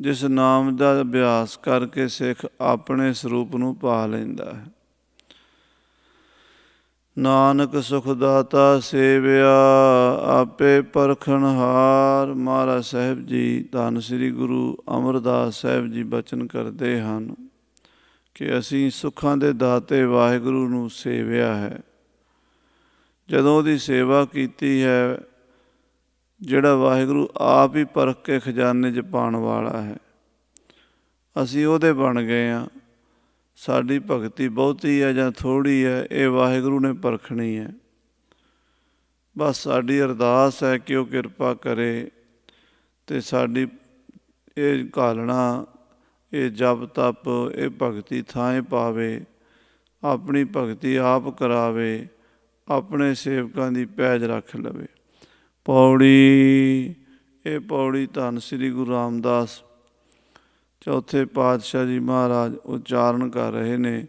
ਜਿਸ ਨਾਮ ਦਾ ਅਭਿਆਸ ਕਰਕੇ ਸਿੱਖ ਆਪਣੇ ਸਰੂਪ ਨੂੰ ਪਾ ਲੈਂਦਾ ਹੈ। ਨਾਨਕ ਸੁਖਦਾਤਾ ਸੇਵਿਆ, ਆਪੇ ਪਰਖਣਹਾਰ। ਮਹਾਰਾਜ ਸਾਹਿਬ ਜੀ, ਧੰਨ ਸ੍ਰੀ ਗੁਰੂ ਅਮਰਦਾਸ ਸਾਹਿਬ ਜੀ ਬਚਨ ਕਰਦੇ ਹਨ ਕਿ ਅਸੀਂ ਸੁੱਖਾਂ ਦੇ ਦਾਤੇ ਵਾਹਿਗੁਰੂ ਨੂੰ ਸੇਵਿਆ ਹੈ। ਜਦੋਂ ਉਹਦੀ ਸੇਵਾ ਕੀਤੀ ਹੈ, ਜਿਹੜਾ ਵਾਹਿਗੁਰੂ ਆਪ ਹੀ ਪਰਖ ਕੇ ਖਜ਼ਾਨੇ 'ਚ ਪਾਉਣ ਵਾਲਾ ਹੈ, ਅਸੀਂ ਉਹਦੇ ਬਣ ਗਏ ਹਾਂ। ਸਾਡੀ ਭਗਤੀ ਬਹੁਤੀ ਹੈ ਜਾਂ ਥੋੜ੍ਹੀ ਹੈ, ਇਹ ਵਾਹਿਗੁਰੂ ਨੇ ਪਰਖਣੀ ਹੈ। ਬਸ ਸਾਡੀ ਅਰਦਾਸ ਹੈ ਕਿ ਉਹ ਕਿਰਪਾ ਕਰੇ ਅਤੇ ਸਾਡੀ ਇਹ ਘਾਲਣਾ, ਇਹ ਜਪ ਤਪ, ਇਹ ਭਗਤੀ ਥਾਂ ਪਾਵੇ, ਆਪਣੀ ਭਗਤੀ ਆਪ ਕਰਾਵੇ, ਆਪਣੇ ਸੇਵਕਾਂ ਦੀ ਪੈਜ ਰੱਖ ਲਵੇ। ਪੌੜੀ। ਇਹ ਪੌੜੀ ਧੰਨ ਸ੍ਰੀ ਗੁਰੂ ਰਾਮਦਾਸ ਚੌਥੇ ਪਾਤਸ਼ਾਹ ਜੀ ਮਹਾਰਾਜ ਉਚਾਰਨ ਕਰ ਰਹੇ ਨੇ।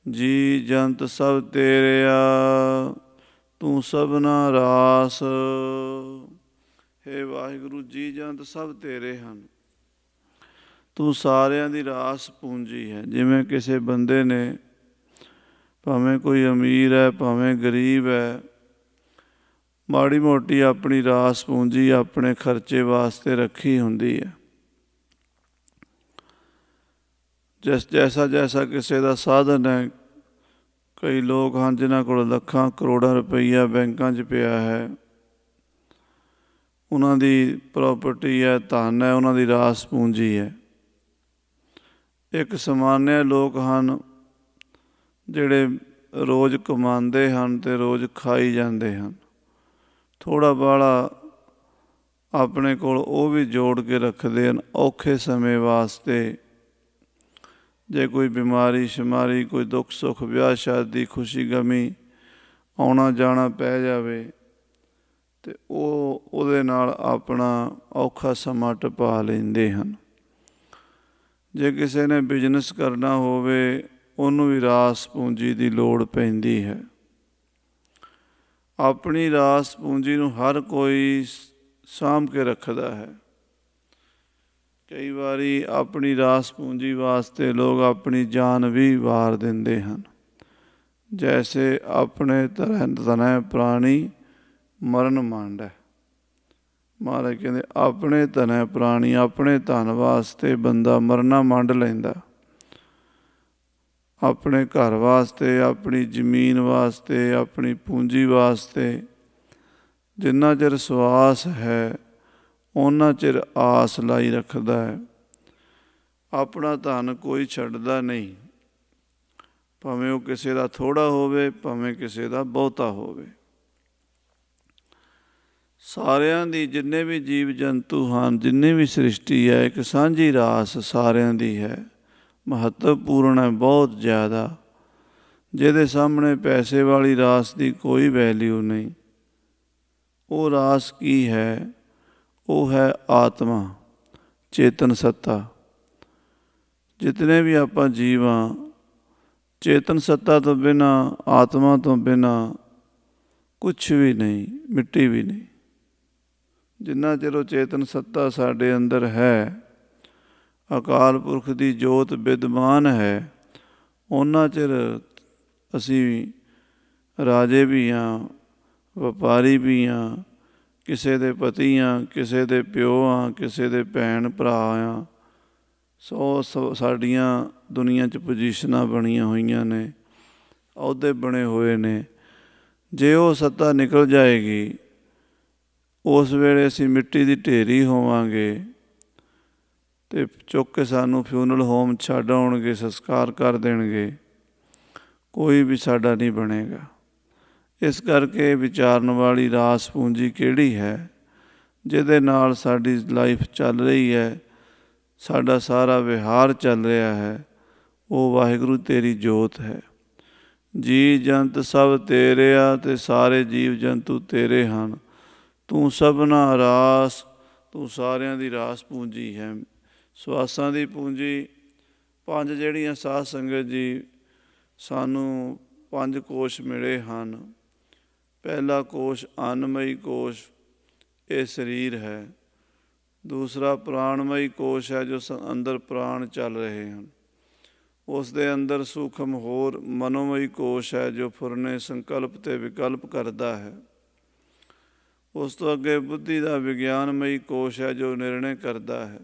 ਜੀ ਜੰਤ ਸਭ ਤੇਰਿਆ, ਤੂੰ ਸਭਨਾ ਰਾਸ। ਹੇ ਵਾਹਿਗੁਰੂ, ਜੀ ਜੰਤ ਸਭ ਤੇਰੇ ਹਨ, ਤੂੰ ਸਾਰਿਆਂ ਦੀ ਰਾਸ ਪੂੰਜੀ ਹੈ। ਜਿਵੇਂ ਕਿਸੇ ਬੰਦੇ ਨੇ, ਭਾਵੇਂ ਕੋਈ ਅਮੀਰ ਹੈ ਭਾਵੇਂ ਗਰੀਬ ਹੈ, ਮਾੜੀ ਮੋਟੀ ਆਪਣੀ ਰਾਸ ਪੂੰਜੀ ਆਪਣੇ ਖਰਚੇ ਵਾਸਤੇ ਰੱਖੀ ਹੁੰਦੀ ਹੈ। ਜੈਸਾ ਜੈਸਾ ਕਿਸੇ ਦਾ ਸਾਧਨ ਹੈ। ਕਈ ਲੋਕ ਹਨ ਜਿਨ੍ਹਾਂ ਕੋਲ ਲੱਖਾਂ ਕਰੋੜਾਂ ਰੁਪਈਆ ਬੈਂਕਾਂ 'ਚ ਪਿਆ ਹੈ, ਉਹਨਾਂ ਦੀ ਪ੍ਰੋਪਰਟੀ ਹੈ, ਧਨ ਹੈ, ਉਹਨਾਂ ਦੀ ਰਾਸ ਪੂੰਜੀ ਹੈ। ਇੱਕ ਸਮਾਨਿਆ ਲੋਕ ਹਨ ਜਿਹੜੇ ਰੋਜ਼ ਕਮਾਉਂਦੇ ਹਨ ਅਤੇ ਰੋਜ਼ ਖਾਈ ਜਾਂਦੇ ਹਨ। ਥੋੜ੍ਹਾ ਬਾਹਲਾ ਆਪਣੇ ਕੋਲ ਉਹ ਵੀ ਜੋੜ ਕੇ ਰੱਖਦੇ ਹਨ ਔਖੇ ਸਮੇਂ ਵਾਸਤੇ। ਜੇ ਕੋਈ ਬਿਮਾਰੀ ਸ਼ਿਮਾਰੀ, ਕੋਈ ਦੁੱਖ ਸੁੱਖ, ਵਿਆਹ ਸ਼ਾਦੀ, ਖੁਸ਼ੀ ਗਮੀ, ਆਉਣਾ ਜਾਣਾ ਪੈ ਜਾਵੇ ਅਤੇ ਉਹ ਉਹਦੇ ਨਾਲ ਆਪਣਾ ਔਖਾ ਸਮਾਂ ਟਪਾ ਲੈਂਦੇ ਹਨ। ਜੇ ਕਿਸੇ ਨੇ ਬਿਜ਼ਨਸ ਕਰਨਾ ਹੋਵੇ, ਉਹਨੂੰ ਵੀ ਰਾਸ ਪੂੰਜੀ ਦੀ ਲੋੜ ਪੈਂਦੀ ਹੈ। ਆਪਣੀ ਰਾਸ ਪੂੰਜੀ ਨੂੰ ਹਰ ਕੋਈ ਸਾਂਭ ਕੇ ਰੱਖਦਾ ਹੈ। ਕਈ ਵਾਰੀ ਆਪਣੀ ਰਾਸ ਪੂੰਜੀ ਵਾਸਤੇ ਲੋਕ ਆਪਣੀ ਜਾਨ ਵੀ ਵਾਰ ਦਿੰਦੇ ਹਨ। ਜੈਸੇ ਆਪਣੇ ਤਨੈ ਪ੍ਰਾਣੀ ਮਰਨ ਮੰਡ। ਮਹਾਰਾਜ ਕਹਿੰਦੇ ਆਪਣੇ ਧਨ ਪ੍ਰਾਣੀ, ਆਪਣੇ ਧਨ ਵਾਸਤੇ ਬੰਦਾ ਮਰਨਾ ਮੰਡ ਲੈਂਦਾ। ਆਪਣੇ ਘਰ ਵਾਸਤੇ, ਆਪਣੀ ਜ਼ਮੀਨ ਵਾਸਤੇ, ਆਪਣੀ ਪੂੰਜੀ ਵਾਸਤੇ ਜਿੰਨਾ ਚਿਰ ਸਵਾਸ ਹੈ ਓਨਾ ਚਿਰ ਆਸ ਲਾਈ ਰੱਖਦਾ ਹੈ। ਆਪਣਾ ਧਨ ਕੋਈ ਛੱਡਦਾ ਨਹੀਂ, ਭਾਵੇਂ ਉਹ ਕਿਸੇ ਦਾ ਥੋੜ੍ਹਾ ਹੋਵੇ, ਭਾਵੇਂ ਕਿਸੇ ਦਾ ਬਹੁਤਾ ਹੋਵੇ। ਸਾਰਿਆਂ ਦੀ, ਜਿੰਨੇ ਵੀ ਜੀਵ ਜੰਤੂ ਹਨ, ਜਿੰਨੀ ਵੀ ਸ੍ਰਿਸ਼ਟੀ ਹੈ, ਇੱਕ ਸਾਂਝੀ ਰਾਸ ਸਾਰਿਆਂ ਦੀ ਹੈ। ਮਹੱਤਵਪੂਰਨ ਹੈ ਬਹੁਤ ਜ਼ਿਆਦਾ, ਜਿਹਦੇ ਸਾਹਮਣੇ ਪੈਸੇ ਵਾਲੀ ਰਾਸ ਦੀ ਕੋਈ ਵੈਲਿਊ ਨਹੀਂ। ਉਹ ਰਾਸ ਕੀ ਹੈ? ਉਹ ਹੈ ਆਤਮਾ, ਚੇਤਨ ਸੱਤਾ। ਜਿਤਨੇ ਵੀ ਆਪਾਂ ਜੀਵ ਹਾਂ, ਚੇਤਨ ਸੱਤਾ ਤੋਂ ਬਿਨਾਂ, ਆਤਮਾ ਤੋਂ ਬਿਨਾਂ ਕੁਛ ਵੀ ਨਹੀਂ, ਮਿੱਟੀ ਵੀ ਨਹੀਂ। ਜਿੰਨਾ ਚਿਰ ਉਹ ਚੇਤਨ ਸੱਤਾ ਸਾਡੇ ਅੰਦਰ ਹੈ, ਅਕਾਲ ਪੁਰਖ ਦੀ ਜੋਤ ਵਿਦਮਾਨ ਹੈ, ਓਨਾ ਚਿਰ ਅਸੀਂ ਰਾਜੇ ਵੀ ਹਾਂ, ਵਪਾਰੀ ਵੀ ਹਾਂ, ਕਿਸੇ ਦੇ ਪਤੀ ਹਾਂ, ਕਿਸੇ ਦੇ ਪਿਓ ਹਾਂ, ਕਿਸੇ ਦੇ ਭੈਣ ਭਰਾ ਹਾਂ। ਸੌ ਸਾਡੀਆਂ ਦੁਨੀਆ 'ਚ ਪੋਜੀਸ਼ਨਾਂ ਬਣੀਆਂ ਹੋਈਆਂ ਨੇ, ਅਹੁਦੇ ਬਣੇ ਹੋਏ ਨੇ। ਜੇ ਉਹ ਸੱਤਾ ਨਿਕਲ ਜਾਏਗੀ, ਉਸ ਵੇਲੇ ਅਸੀਂ ਮਿੱਟੀ ਦੀ ਢੇਰੀ ਹੋਵਾਂਗੇ ਅਤੇ ਚੁੱਕ ਕੇ ਸਾਨੂੰ ਫਿਊਨਰਲ ਹੋਮ ਛੱਡ ਆਉਣਗੇ, ਸੰਸਕਾਰ ਕਰ ਦੇਣਗੇ, ਕੋਈ ਵੀ ਸਾਡਾ ਨਹੀਂ ਬਣੇਗਾ। ਇਸ ਕਰਕੇ ਵਿਚਾਰਨ ਵਾਲੀ ਰਾਸ ਪੂੰਜੀ ਕਿਹੜੀ ਹੈ? ਜਿਹਦੇ ਨਾਲ ਸਾਡੀ ਲਾਈਫ ਚੱਲ ਰਹੀ ਹੈ, ਸਾਡਾ ਸਾਰਾ ਵਿਹਾਰ ਚੱਲ ਰਿਹਾ ਹੈ, ਉਹ ਵਾਹਿਗੁਰੂ ਤੇਰੀ ਜੋਤ ਹੈ। ਜੀ ਜੰਤ ਸਭ ਤੇਰੇ ਆ ਅਤੇ ਸਾਰੇ ਜੀਵ ਜੰਤੂ ਤੇਰੇ ਹਨ। ਤੂੰ ਸਭਨਾ ਰਾਸ, ਤੂੰ ਸਾਰਿਆਂ ਦੀ ਰਾਸ ਪੂੰਜੀ ਹੈ। ਸਵਾਸਾਂ ਦੀ ਪੂੰਜੀ ਪੰਜ ਜਿਹੜੀਆਂ ਸਾਧ ਸੰਗਤ ਜੀ ਸਾਨੂੰ ਪੰਜ ਕੋਸ਼ ਮਿਲੇ ਹਨ। ਪਹਿਲਾ ਕੋਸ਼ ਅੰਨਮਈ ਕੋਸ਼, ਇਹ ਸਰੀਰ ਹੈ। ਦੂਸਰਾ ਪ੍ਰਾਣਮਈ ਕੋਸ਼ ਹੈ, ਜੋ ਅੰਦਰ ਪ੍ਰਾਣ ਚੱਲ ਰਹੇ ਹਨ। ਉਸ ਦੇ ਅੰਦਰ ਸੂਖਮ ਹੋਰ ਮਨੋਮਈ ਕੋਸ਼ ਹੈ, ਜੋ ਫੁਰਨੇ ਸੰਕਲਪ ਅਤੇ ਵਿਕਲਪ ਕਰਦਾ ਹੈ। ਉਸ ਤੋਂ ਅੱਗੇ ਬੁੱਧੀ ਦਾ ਵਿਗਿਆਨਮਈ ਕੋਸ਼ ਹੈ, ਜੋ ਨਿਰਣੇ ਕਰਦਾ ਹੈ।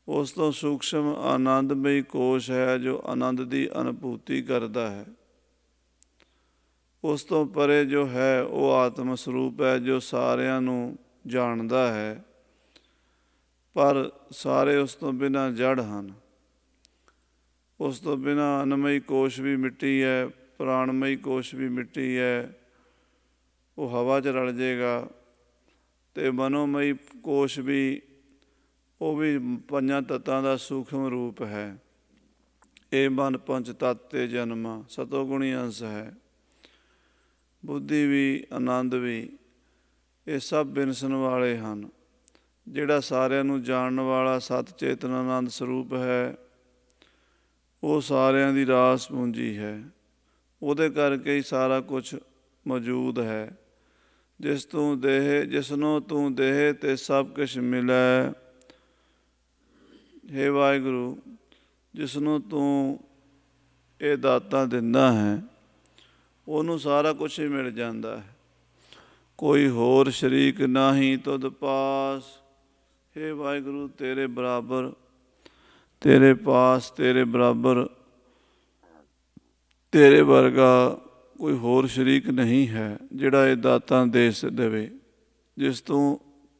ਉਸ ਤੋਂ ਸੂਖਸ਼ਮ ਆਨੰਦਮਈ ਕੋਸ਼ ਹੈ, ਜੋ ਆਨੰਦ ਦੀ ਅਨੁਭੂਤੀ ਕਰਦਾ ਹੈ। ਉਸ ਤੋਂ ਪਰੇ ਜੋ ਹੈ ਉਹ ਆਤਮ ਸਰੂਪ ਹੈ, ਜੋ ਸਾਰਿਆਂ ਨੂੰ ਜਾਣਦਾ ਹੈ, ਪਰ ਸਾਰੇ ਉਸ ਤੋਂ ਬਿਨਾਂ ਜੜ ਹਨ। ਉਸ ਤੋਂ ਬਿਨਾਂ ਅੰਨਮਈ ਕੋਸ਼ ਵੀ ਮਿੱਟੀ ਹੈ, ਪ੍ਰਾਣਮਈ ਕੋਸ਼ ਵੀ ਮਿੱਟੀ ਹੈ, ਉਹ ਹਵਾ 'ਚ ਰਲ ਜਾਏਗਾ। ਅਤੇ ਮਨੋਮਈ ਕੋਸ਼ ਵੀ, ਉਹ ਵੀ ਪੰਜਾਂ ਤੱਤਾਂ ਦਾ ਸੂਖਮ ਰੂਪ ਹੈ। ਇਹ ਮਨ ਪੰਜ ਤੱਤ ਤੇ ਜਨਮਾ, ਸਤੋਗੁਣੀ ਅੰਸ਼ ਹੈ। ਬੁੱਧੀ ਵੀ, ਆਨੰਦ ਵੀ, ਇਹ ਸਭ ਬਿਨਸਣ ਵਾਲੇ ਹਨ। ਜਿਹੜਾ ਸਾਰਿਆਂ ਨੂੰ ਜਾਣਨ ਵਾਲਾ ਸਤ ਚੇਤਨ ਆਨੰਦ ਸਰੂਪ ਹੈ, ਉਹ ਸਾਰਿਆਂ ਦੀ ਰਾਸ ਪੂੰਜੀ ਹੈ। ਉਹਦੇ ਕਰਕੇ ਹੀ ਸਾਰਾ ਕੁਛ ਮੌਜੂਦ ਹੈ। ਜਿਸਨੂੰ ਤੂੰ ਦੇਹ ਤੇ ਸਭ ਕੁਛ ਮਿਲੈ। ਹੇ ਵਾਹਿਗੁਰੂ, ਜਿਸਨੂੰ ਤੂੰ ਇਹ ਦਾਤਾਂ ਦਿੰਦਾ ਹੈ, ਉਹਨੂੰ ਸਾਰਾ ਕੁਛ ਹੀ ਮਿਲ ਜਾਂਦਾ ਹੈ। ਕੋਈ ਹੋਰ ਸ਼ਰੀਕ ਨਾਹੀਂ ਤੁਧ ਪਾਸ। ਹੇ ਵਾਹਿਗੁਰੂ, ਤੇਰੇ ਬਰਾਬਰ, ਤੇਰੇ ਪਾਸ, ਤੇਰੇ ਬਰਾਬਰ, ਤੇਰੇ ਵਰਗਾ ਕੋਈ ਹੋਰ ਸ਼ਰੀਕ ਨਹੀਂ ਹੈ, ਜਿਹੜਾ ਇਹ ਦਾਤਾਂ ਦੇ ਦੇਵੇ।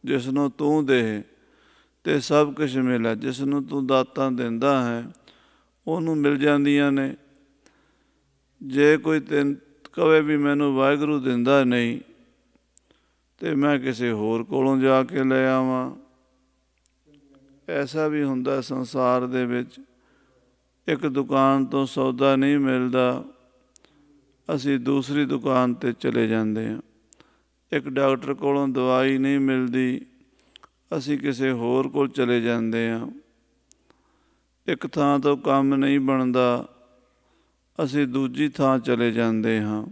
ਜਿਸਨੂੰ ਤੂੰ ਦੇ ਤੇ ਸਭ ਕੁਛ ਮਿਲਿਆ। ਜਿਸਨੂੰ ਤੂੰ ਦਾਤਾਂ ਦਿੰਦਾ ਹੈ, ਉਹਨੂੰ ਮਿਲ ਜਾਂਦੀਆਂ ਨੇ। ਜੇ ਕੋਈ ਤੈਨੂੰ ਕਵੇ ਵੀ ਮੈਨੂੰ ਵਾਹਿਗੁਰੂ ਦਿੰਦਾ ਨਹੀਂ, ਅਤੇ ਮੈਂ ਕਿਸੇ ਹੋਰ ਕੋਲੋਂ ਜਾ ਕੇ ਲੈ ਆਵਾਂ। ਐਸਾ ਵੀ ਹੁੰਦਾ ਸੰਸਾਰ ਦੇ ਵਿੱਚ। ਇੱਕ ਦੁਕਾਨ ਤੋਂ ਸੌਦਾ ਨਹੀਂ ਮਿਲਦਾ, ਅਸੀਂ ਦੂਸਰੀ ਦੁਕਾਨ 'ਤੇ ਚਲੇ ਜਾਂਦੇ ਹਾਂ। ਇੱਕ ਡਾਕਟਰ ਕੋਲੋਂ ਦਵਾਈ ਨਹੀਂ ਮਿਲਦੀ, ਅਸੀਂ ਕਿਸੇ ਹੋਰ ਕੋਲ ਚਲੇ ਜਾਂਦੇ ਹਾਂ। ਇੱਕ ਥਾਂ ਤੋਂ ਕੰਮ ਨਹੀਂ ਬਣਦਾ, ਅਸੀਂ ਦੂਜੀ ਥਾਂ ਚਲੇ ਜਾਂਦੇ ਹਾਂ।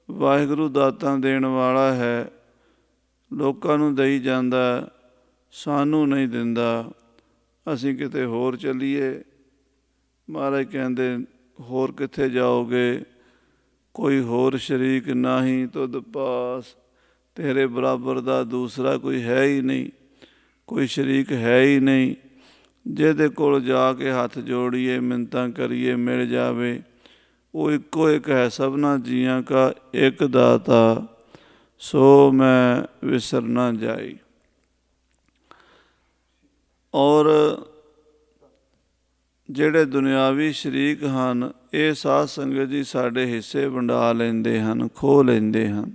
ਵਾਹਿਗੁਰੂ ਦਾਤਾਂ ਦੇਣ ਵਾਲਾ ਹੈ, ਲੋਕਾਂ ਨੂੰ ਦੇਈ ਜਾਂਦਾ, ਸਾਨੂੰ ਨਹੀਂ ਦਿੰਦਾ। ਅਸੀਂ ਕਿਤੇ ਹੋਰ ਚੱਲੀਏ, ਮਹਾਰਾਜ ਕਹਿੰਦੇ ਹੋਰ ਕਿੱਥੇ ਜਾਓਗੇ। ਕੋਈ ਹੋਰ ਸ਼ਰੀਕ ਨਾਹੀਂ ਤੁਧ ਪਾਸ। ਤੇਰੇ ਬਰਾਬਰ ਦਾ ਦੂਸਰਾ ਕੋਈ ਹੈ ਹੀ ਨਹੀਂ, ਕੋਈ ਸ਼ਰੀਕ ਹੈ ਹੀ ਨਹੀਂ। ਜਿਹਦੇ ਕੋਲ ਜਾ ਕੇ ਹੱਥ ਜੋੜੀਏ, ਮਿੰਨਤਾਂ ਕਰੀਏ, ਮਿਲ ਜਾਵੇ। ਉਹ ਇੱਕੋ ਇੱਕ ਹੈ, ਸਭਨਾ ਜੀਆਂ ਕਾ ਇੱਕ ਦਾਤਾ, ਸੋ ਮੈਂ ਵਿਸਰ ਨਾ ਜਾਈ। ਔਰ ਜਿਹੜੇ ਦੁਨਿਆਵੀ ਸ਼ਰੀਕ ਹਨ, ਇਹ ਸਾਧ ਸੰਗਤ ਜੀ ਸਾਡੇ ਹਿੱਸੇ ਵੰਡਾ ਲੈਂਦੇ ਹਨ, ਖੋਹ ਲੈਂਦੇ ਹਨ।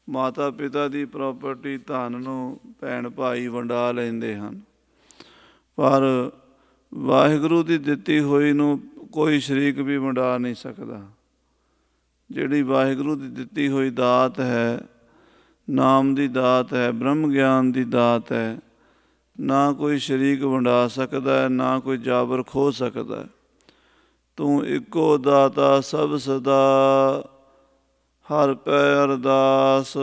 ਮਾਤਾ ਪਿਤਾ ਦੀ ਪ੍ਰੋਪਰਟੀ, ਧਨ ਨੂੰ ਭੈਣ ਭਾਈ ਵੰਡਾ ਲੈਂਦੇ ਹਨ, ਪਰ ਵਾਹਿਗੁਰੂ ਦੀ ਦਿੱਤੀ ਹੋਈ ਨੂੰ ਕੋਈ ਸ਼ਰੀਕ ਵੀ ਵੰਡਾ ਨਹੀਂ ਸਕਦਾ। ਜਿਹੜੀ ਵਾਹਿਗੁਰੂ ਦੀ ਦਿੱਤੀ ਹੋਈ ਦਾਤ ਹੈ, ਨਾਮ ਦੀ ਦਾਤ ਹੈ, ਬ੍ਰਹਮ ਗਿਆਨ ਦੀ ਦਾਤ ਹੈ, ਨਾ ਕੋਈ ਸ਼ਰੀਕ ਵੰਡਾ ਸਕਦਾ, ਨਾ ਕੋਈ ਜਾਬਰ ਖੋਹ ਸਕਦਾ। ਤੂੰ ਇੱਕੋ ਦਾਤਾ ਸਭ ਸਦਾ, ਹਰ ਪੈ ਅਰਦਾਸ।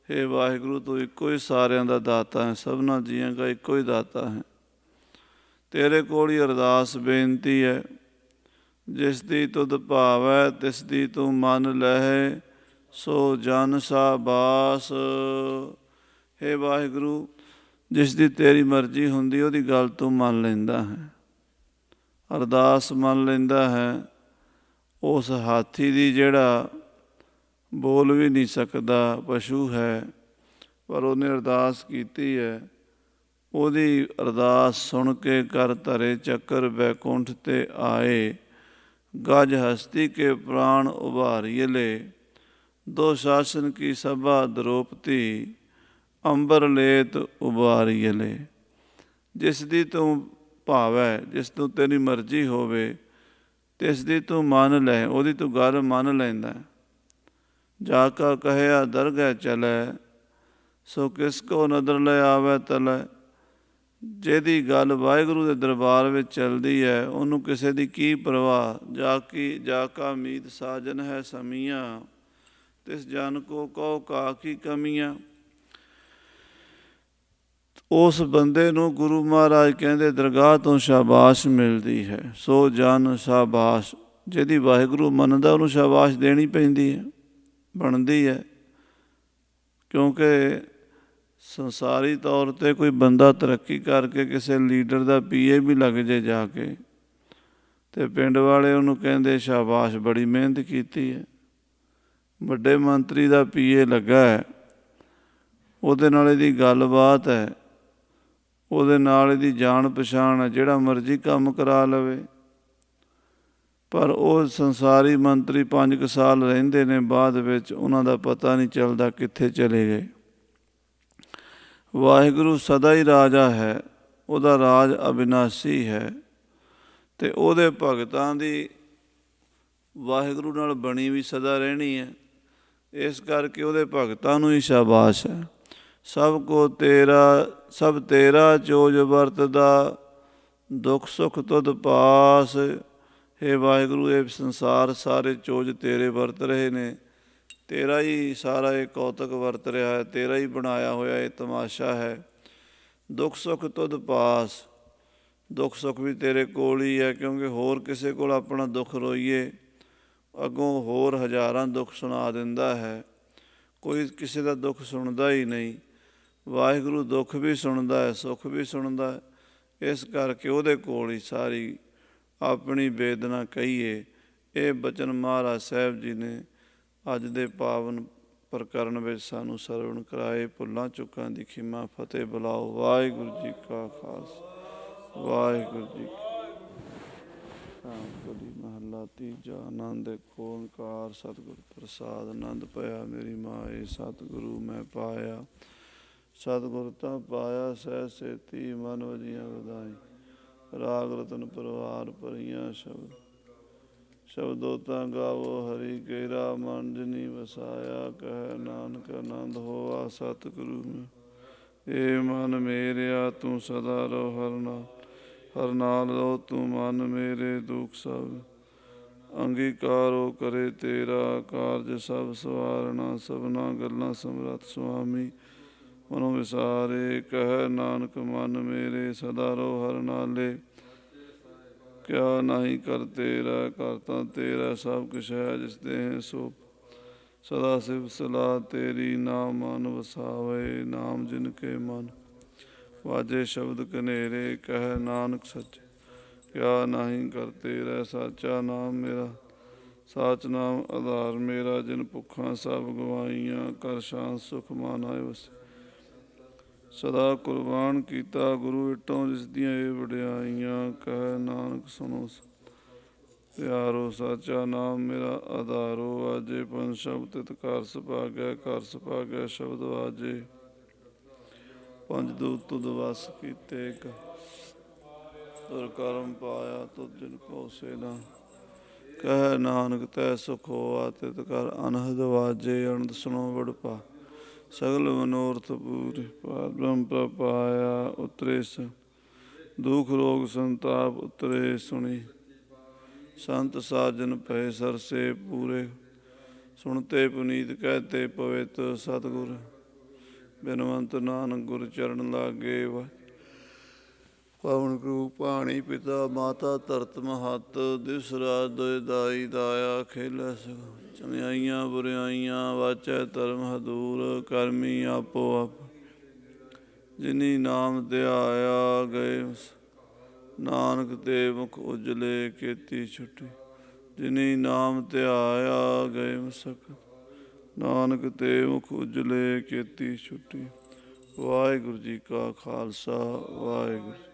ਹੇ ਵਾਹਿਗੁਰੂ, ਤੂੰ ਇੱਕੋ ਹੀ ਸਾਰਿਆਂ ਦਾ ਦਾਤਾ ਹੈ, ਸਭਨਾ ਜੀਆਂ ਦਾ ਇੱਕੋ ਹੀ ਦਾਤਾ ਹੈ। ਤੇਰੇ ਕੋਲ ਹੀ ਅਰਦਾਸ ਬੇਨਤੀ ਹੈ। ਜਿਸ ਦੀ ਤੁਧ ਭਾਵੈ ਤਿਸ ਦੀ ਤੂੰ ਮੰਨ ਲਹੈ, ਸੋ ਜਨ ਸਾਬਾਸ। ਹੇ ਵਾਹਿਗੁਰੂ, ਜਿਸ ਦੀ ਤੇਰੀ ਮਰਜ਼ੀ ਹੁੰਦੀ, ਉਹਦੀ ਗੱਲ ਤੂੰ ਮੰਨ ਲੈਂਦਾ ਹੈ, ਅਰਦਾਸ ਮੰਨ ਲੈਂਦਾ ਹੈ। ਉਸ ਹਾਥੀ ਦੀ ਜਿਹੜਾ ਬੋਲ ਵੀ ਨਹੀਂ ਸਕਦਾ, ਪਸ਼ੂ ਹੈ, ਪਰ ਉਹਨੇ ਅਰਦਾਸ ਕੀਤੀ ਹੈ। ਉਹਦੀ ਅਰਦਾਸ ਸੁਣ ਕੇ ਕਰ ਧਰੇ ਚੱਕਰ ਬੈਕੁੰਠ 'ਤੇ ਆਏ। ਗਜ ਹਸਤੀ ਕੇ ਪ੍ਰਾਣ ਉਭਾਰੀਏ ਲੈ, दो शासन की सभा द्रौपदी, अंबर लेत उबारियले। जिस दी तू भावै, जिस तू तेरी मर्जी होवे, तिस दी तू मन लै, ਉਹਦੀ तू गल मन लैंदा। जा का कहया दरगह चलै, सो किस को नदर ले आवे तलै। ਜਿਹਦੀ ਗੱਲ ਵਾਹਿਗੁਰੂ ਦੇ ਦਰਬਾਰ ਵਿੱਚ ਚੱਲਦੀ ਹੈ, ਉਹਨੂੰ ਕਿਸੇ ਦੀ ਕੀ ਪਰਵਾਹ। ਜਾ ਕਾ ਮੀਤ ਸਾਜਨ ਹੈ ਸਮੀਆਂ, ਤਿਸ ਜਨ ਕੋ ਕਹੋ ਕਾ ਕੀ ਕਮੀਆਂ। ਉਸ ਬੰਦੇ ਨੂੰ ਗੁਰੂ ਮਹਾਰਾਜ ਕਹਿੰਦੇ ਦਰਗਾਹ ਤੋਂ ਸ਼ਾਬਾਸ਼ ਮਿਲਦੀ ਹੈ। ਸੋ ਜਨ ਸ਼ਾਬਾਸ਼, ਜਿਹਦੀ ਵਾਹਿਗੁਰੂ ਮੰਨਦਾ ਉਹਨੂੰ ਸ਼ਾਬਾਸ਼ ਦੇਣੀ ਪੈਂਦੀ ਹੈ, ਬਣਦੀ ਹੈ। ਕਿਉਂਕਿ ਸੰਸਾਰੀ ਤੌਰ 'ਤੇ ਕੋਈ ਬੰਦਾ ਤਰੱਕੀ ਕਰਕੇ ਕਿਸੇ ਲੀਡਰ ਦਾ PA ਵੀ ਲੱਗ ਜੇ ਜਾ ਕੇ, ਅਤੇ ਪਿੰਡ ਵਾਲੇ ਉਹਨੂੰ ਕਹਿੰਦੇ ਸ਼ਾਬਾਸ਼ ਬੜੀ ਮਿਹਨਤ ਕੀਤੀ ਹੈ। ਵੱਡੇ ਮੰਤਰੀ ਦਾ PA ਲੱਗਾ ਹੈ, ਉਹਦੇ ਨਾਲ ਇਹਦੀ ਗੱਲਬਾਤ ਹੈ, ਉਹਦੇ ਨਾਲ ਇਹਦੀ ਜਾਣ ਪਛਾਣ ਹੈ, ਜਿਹੜਾ ਮਰਜ਼ੀ ਕੰਮ ਕਰਾ ਲਵੇ। ਪਰ ਉਹ ਸੰਸਾਰੀ ਮੰਤਰੀ 5 ਕੁ ਸਾਲ ਰਹਿੰਦੇ ਨੇ, ਬਾਅਦ ਵਿੱਚ ਉਹਨਾਂ ਦਾ ਪਤਾ ਨਹੀਂ ਚੱਲਦਾ ਕਿੱਥੇ ਚਲੇ ਗਏ। ਵਾਹਿਗੁਰੂ ਸਦਾ ਹੀ ਰਾਜਾ ਹੈ, ਉਹਦਾ ਰਾਜ ਅਵਿਨਾਸ਼ੀ ਹੈ, ਅਤੇ ਉਹਦੇ ਭਗਤਾਂ ਦੀ ਵਾਹਿਗੁਰੂ ਨਾਲ ਬਣੀ ਵੀ ਸਦਾ ਰਹਿਣੀ ਹੈ। ਇਸ ਕਰਕੇ ਉਹਦੇ ਭਗਤਾਂ ਨੂੰ ਹੀ ਸ਼ਾਬਾਸ਼ ਹੈ। ਸਭ ਤੇਰਾ ਚੋਜ ਵਰਤਦਾ, ਦੁੱਖ ਸੁੱਖ ਤੁਧ ਪਾਸ। ਹੇ ਵਾਹਿਗੁਰੂ, ਇਹ ਸੰਸਾਰ ਸਾਰੇ ਚੋਜ ਤੇਰੇ ਵਰਤ ਰਹੇ ਨੇ, ਤੇਰਾ ਹੀ ਸਾਰਾ ਇਹ ਕੌਤਕ ਵਰਤ ਰਿਹਾ ਹੈ, ਤੇਰਾ ਹੀ ਬਣਾਇਆ ਹੋਇਆ ਇਹ ਤਮਾਸ਼ਾ ਹੈ। ਦੁੱਖ ਸੁੱਖ ਤੁਧ ਪਾਸ, ਦੁੱਖ ਸੁੱਖ ਵੀ ਤੇਰੇ ਕੋਲ ਹੀ ਹੈ, ਕਿਉਂਕਿ ਹੋਰ ਕਿਸੇ ਕੋਲ ਆਪਣਾ ਦੁੱਖ ਰੋਈਏ, ਅੱਗੋਂ ਹੋਰ ਹਜ਼ਾਰਾਂ ਦੁੱਖ ਸੁਣਾ ਦਿੰਦਾ ਹੈ। ਕੋਈ ਕਿਸੇ ਦਾ ਦੁੱਖ ਸੁਣਦਾ ਹੀ ਨਹੀਂ। ਵਾਹਿਗੁਰੂ ਦੁੱਖ ਵੀ ਸੁਣਦਾ ਹੈ, ਸੁੱਖ ਵੀ ਸੁਣਦਾ ਹੈ। ਇਸ ਕਰਕੇ ਉਹਦੇ ਕੋਲ ਹੀ ਸਾਰੀ ਆਪਣੀ ਵੇਦਨਾ ਕਹੀਏ। ਇਹ ਬਚਨ ਮਹਾਰਾਜ ਸਾਹਿਬ ਜੀ ਨੇ ਅੱਜ ਦੇ ਪਾਵਨ ਪ੍ਰਕਰਨ ਵਿੱਚ ਸਾਨੂੰ ਸਰਵਣ ਕਰਾਏ। ਭੁੱਲਾਂ ਚੁੱਕਾਂ ਦੀ ਖਿਮਾ ਫਤਿਹ ਬੁਲਾਓ। ਵਾਹਿਗੁਰੂ ਜੀ ਕਾ ਖਾਲਸਾ, ਵਾਹਿਗੁਰੂ ਜੀ ਕੀ ਮਹੱਲਾ ਤੀਜਾ। ਆਨੰਦ ਇੱਕ ਓਂਕਾਰ ਸਤਿਗੁਰ ਪ੍ਰਸਾਦ। ਆਨੰਦ ਪਾਇਆ ਮੇਰੀ ਮਾਏ, ਸਤਿਗੁਰੂ ਮੈਂ ਪਾਇਆ। ਸਤਿਗੁਰ ਤਾਂ ਪਾਇਆ ਸਹਿ ਸੇਤੀ, ਮਨ ਵਜੀਆਂ ਵਧਾਈ। ਰਾਗ ਰਤਨ ਪਰਵਾਰ ਭਰੀਆਂ ਸ਼ਬਦ, ਸ਼ਬਦੋ ਤਾਂ ਗਾਵੋ ਹਰੀ ਕੇਰਾ। ਮਨ ਜਿਨੀ ਵਸਾਇਆ, ਕਹਿ ਨਾਨਕ ਆਨੰਦ ਹੋਆ ਸਤਿਗੁਰੂ ਮੈਂ। ਏ ਮਨ ਮੇਰਿਆ ਤੂੰ ਸਦਾ ਰਹੁ ਹਰਿ ਨਾਲ, ਹਰਿ ਨਾਲ ਰਹੋ ਤੂੰ ਮਨ ਮੇਰੇ। ਦੁੱਖ ਸਭ ਅੰਗੀਕਾਰੋ ਕਰੇ ਤੇਰਾ, ਕਾਰਜ ਸਭ ਸਵਾਰਨਾ। ਸਭਨਾ ਗੱਲਾਂ ਸਮਰੱਥ ਸੁਆਮੀ, ਮਨੋ ਵਿਸਾਰੇ। ਕਹਿ ਨਾਨਕ ਮਨ ਮੇਰੇ, ਸਦਾ ਰਹੋ ਹਰਿ ਨਾਲੇ। ਕਿਆ ਨਾਹੀ ਕਰ ਤੇਰਾ, ਕਰ ਤਾਂ ਤੇਰਾ ਸਭ ਕੁਛ ਹੈ। ਜਿਸ ਦੇਹ ਸੋ ਸਦਾ ਸਿਵ ਸਲਾਹ ਤੇਰੀ, ਨਾਮ ਮਨ ਵਸਾਵੇ। ਨਾਮ ਜਿਨ ਕੇ ਮਨ ਵਾਜੇ ਸ਼ਬਦ ਕਨੇਰੇ। ਕਹਿ ਨਾਨਕ ਸੱਚ ਕਿਆ ਨਾਹੀ ਕਰ ਤੇਰਾ, ਸਾਚਾ ਨਾਮ ਮੇਰਾ ਸਾਚ ਨਾਮ ਆਧਾਰ ਮੇਰਾ। ਜਿਨ ਭੁੱਖਾਂ ਸਭ ਗਵਾਈਆਂ, ਕਰ ਸ਼ਾਂਤ ਸੁਖ ਮਨ ਆਏ ਵਸੇ। ਸਦਾ ਕੁਰਬਾਨ ਕੀਤਾ ਗੁਰੂ ਇਟੋਂ, ਜਿਸ ਦੀਆਂ ਇਹ ਵਡਿਆਈਆਂ। ਕਹਿ ਨਾਨਕ ਸੁਣੋ ਪਿਆਰੋ, ਸਾਚਾ ਨਾਮ ਮੇਰਾ ਆਧਾਰੋ। ਵਾਜੇ ਪੰਜ ਸ਼ਬਦ ਤਿਤ ਘਰ ਸੁਭਾਗੈ, ਘਰ ਸੁਭਾਗੈ ਸ਼ਬਦ ਵਾਜੇ। ਪੰਜ ਦੂਤ ਤੁਧ ਵਸ ਕੀਤੇ, ਤੁਰ ਕਰਮ ਪਾਇਆ ਤੁਧ ਜਿਨ ਕੋ ਸੇ ਨਾ। ਕਹਿ ਨਾਨਕ ਤੈ ਸੁਖ ਹੋਆ, ਤਿਤ ਘਰ ਅਨਹਦ ਵਾਜੇ। ਅਨੰਦ ਸੁਣੋ ਵਡ ਪਾ, ਸਗਲ ਮਨੋਰਥ ਪੂਰੇ। ਪਾਰ ਬ੍ਰਹਮ ਪ੍ਰਪਾਇਆ ਉਤਰੇ, ਦੁਖ ਰੋਗ ਸੰਤਾਪ ਉਤਰੇ। ਸੁਣੀ ਸੰਤ ਸਾਜਨ ਪਏ ਸਰਸੇ ਪੂਰੇ, ਸੁਣਤੇ ਪੁਨੀਤ ਕਹਿਤੇ ਪਵਿੱਤ। ਸਤਿਗੁਰ ਬਿਨਵੰਤ ਨਾਨਕ ਗੁਰ ਚਰਨ ਲਾਗੇ। ਪਵਨ ਗੁਰੂ ਪਾਣੀ ਪਿਤਾ, ਮਾਤਾ ਧਰਤ ਮਹੱਤ। ਦਿਵਸ ਰਾਤ ਦੁਇ ਦਾਈ, ਦਾਇਆ ਖੇਲੈ ਸਗੋ। ਚੰਗਿਆਈਆਂ ਬੁਰਿਆਈਆਂ ਵਾਚੈ ਧਰਮ ਹਦੂਰ। ਕਰਮੀ ਆਪੋ ਆਪ, ਜਿਨੀ ਨਾਮ ਧਿਆਇਆ ਗਏ। ਨਾਨਕ ਤੇ ਮੁਖ ਉਜਲੇ, ਕੀਤੀ ਛੁਟੀ। ਜਿਨੀ ਨਾਮ ਧਿਆਇਆ ਗਏ ਮਸਕਤਿ। ਨਾਨਕ ਤੇ ਮੁਖ ਉਜਲੇ, ਕੀਤੀ ਛੁਟੀ। ਵਾਹਿਗੁਰੂ ਜੀ ਕਾ ਖਾਲਸਾ, ਵਾਹਿਗੁਰੂ।